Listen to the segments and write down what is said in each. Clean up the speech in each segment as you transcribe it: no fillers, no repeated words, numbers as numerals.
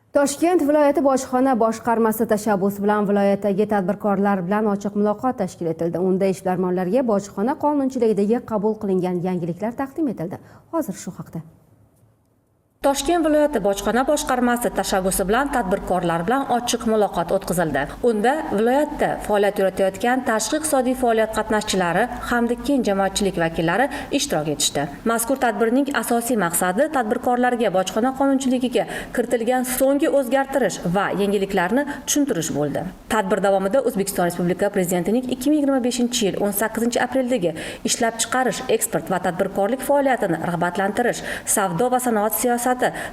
Toshkent viloyati bojxona boshqarmasi tashabbusi bilan viloyatdagi tadbirkorlar bilan ochiq muloqot tashkil etildi. Unda ishbilarmonlarga bojxona qonunchiligidagi qabul qilingan yangiliklar taqdim etildi. Hozir shu haqda. Toshkent viloyati bojxona boshqarmasi tashabbusi bilan tadbirkorlar bilan ochiq muloqot o'tkazildi. Unda viloyatda faoliyat yuritayotgan tashqi iqtisodiy faoliyat qatnashchilari hamda keng jamoatchilik vakillari ishtirok etishdi. Mazkur tadbirning asosiy maqsadi tadbirkorlarga bojxona qonunchiligiga kiritilgan so'nggi o'zgartirish va yangiliklarni tushuntirish bo'ldi. Tadbir davomida O'zbekiston Respublika Prezidentining 2025-yil 18 apreldagi ishlab chiqarish, eksport va tadbirkorlik faoliyatini rag'batlantirish, savdo va sanoat siyosati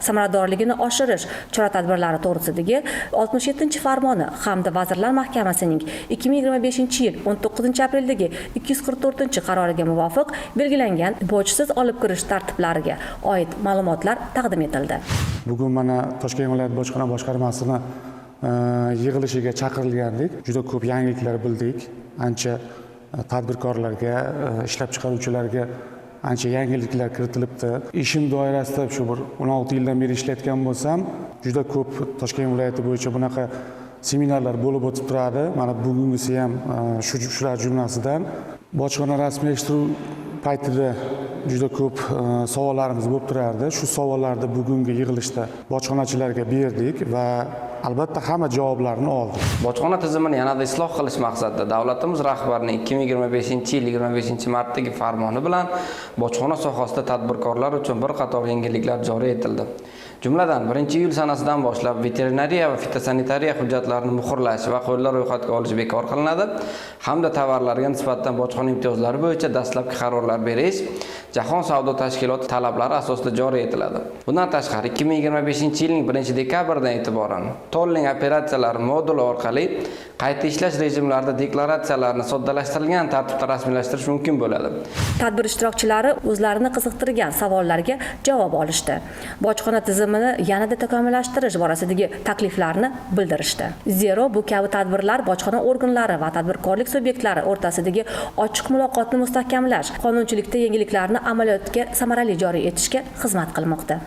samaradorligini oshirish chora-tadbirlari to'g'risidagi 67-farmoni hamda Vazirlar Mahkamasining 2025-yil 19 apreldagi 244-qaroriga muvofiq belgilangan bojsiz olib kirish tartiblariga oid ma'lumotlar taqdim etildi. Bugun mana Toshkent viloyat bojxona boshqarmasini yig'ilishiga chaqirilgandik. Juda ko'p yangiliklar bildik. Ancha tadbirkorlarga, ishlab chiqaruvchilarga ancha yangiliklar kiritilibdi. Ishim doirasida shu bir 16 yildan beri ishlayotgan bo'lsam, juda ko'p Toshkent viloyati bo'yicha bunaqa seminarlar bo'lib o'tib turadi. Mana bugungisi ham shular jumlasidan. Bojxona rasmiylashtirish paytida juda ko'p savollarimiz bo'lib turardi. Shu savollarni bugungi yig'ilishda bojxonachilarga berdik va albatta hamma javoblarni oldik. Bojxona tizimini yanada isloh qilish maqsadida davlatimiz rahbarining 2025-yil 25-martdagi farmoni bilan bojxona sohasida tadbirkorlar uchun bir qator yangiliklar joriy etildi. Jumladan 1-iyul sanasidan boshlab veterinariya va fitosanitariya hujjatlarini muhrlash va qo'llar ro'yxatga olish bekor qilinadi hamda tovarlarga nisbatan bojxona imtiyozlari bo'yicha dastlabki qarorlar berish Jahon savdo tashkiloti talablari asosida joriy etiladi. Bundan tashqari 2025-yilning 1-dekabridan e'tiboran tolling operatsiyalari moduli orqali qayta ishlash rejimlarida deklaratsiyalarni soddalashtirilgan tartibda rasmiylashtirish mumkin bo'ladi. Tadbir ishtirokchilari o'zlarini qiziqtirgan savollarga javob olishdi. Bojxona tizimini yanada takomillashtirish borasidagi takliflarni bildirishdi. Zero bu kabi tadbirlar bojxona organlari va tadbirkorlik subyektlari o'rtasidagi ochiq muloqotni mustahkamlash, qonunchilikda yangiliklarni amaliyotga samarali joriy etishga xizmat qilmoqda.